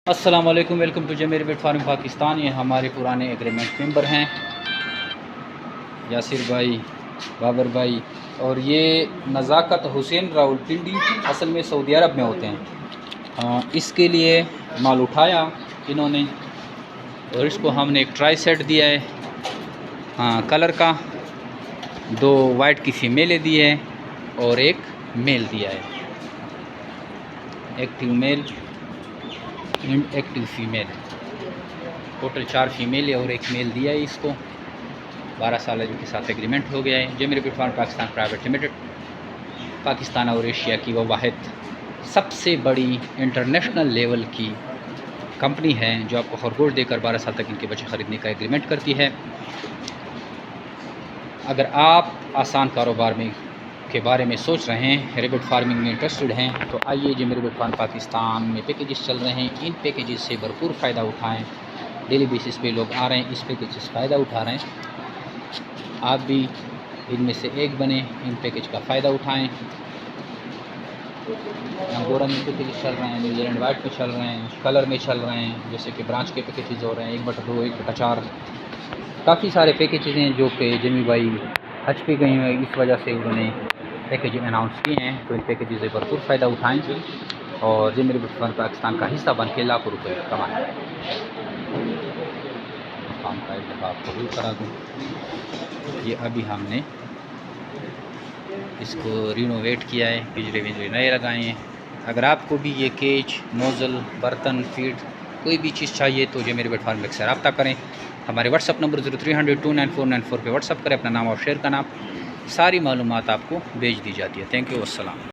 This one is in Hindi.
अस्सलाम वालेकुम, welcome to Zameer bit farm Pakistan. ये हमारे पुराने एग्रीमेंट मेंबर हैं यासिर भाई, बाबर भाई, और ये नज़ाकत हुसैन रावलपिंडी असल में सऊदी अरब में होते हैं। इसके लिए माल उठाया इन्होंने और इसको हमने एक ट्राई सेट दिया है कलर का, 2 वाइट की फीमेलें दी है और एक मेल दिया है, active male and active female. Total 4 female और एक मेल दिया है इसको। 12 साल के साथ एग्रीमेंट हो गया है। Zameer bit farm Pakistan private limited Pakistan और एशिया की वो वाहिद सबसे बड़ी इंटरनेशनल लेवल की कंपनी है जो आपको खरगोश देकर 12 साल तक इनके बच्चे ख़रीदने का एग्रीमेंट करती है। अगर आप आसान कारोबार में के बारे में सोच रहे हैं, रेबिट फार्मिंग में इंटरेस्टेड हैं, तो आइए जमीर बिट फार्म पाकिस्तान में पैकेजेस चल रहे हैं। इन पैकेजेस से भरपूर फ़ायदा उठाएं। डेली बेसिस पे लोग आ रहे हैं, इस पैकेज से फ़ायदा उठा रहे हैं। आप भी इनमें से एक बने, इन पैकेज का फ़ायदा उठाएं। अंगोरा में पैकेजेस चल रहे हैं, न्यूजीलैंड वाइट में चल रहे हैं, कलर में चल रहे हैं, जैसे कि ब्रांच के पैकेजेस हो रहे हैं 1/2, 1/4। काफ़ी सारे पैकेजेस हैं जो कि जमी भाई हज पे गए हैं, इस वजह से उन्होंने पैकेज अनाउंस किए हैं। तो इन पैकेजेस से भरपूर फ़ायदा उठाएँ और जमीर बिट फार्म पाकिस्तान का हिस्सा बन के लाखों रुपये कमाएँ। काम का एक दफ़ा आपको दूर करा दूँ। ये अभी हमने इसको रिनोवेट किया है, पिंजरे विंजरे नए लगाए हैं। अगर आपको भी ये केज, नोज़ल, बर्तन, फीड कोई भी चीज़ चाहिए तो जमीर बिट फार्म से रब्ता करें। हमारे व्हाट्सअप नंबर 0300 29494 पे व्हाट्सअप करें, अपना नाम और शेयर का नाम, सारी मालूमात आपको भेज दी जाती है। थैंक यू, अस्सलाम।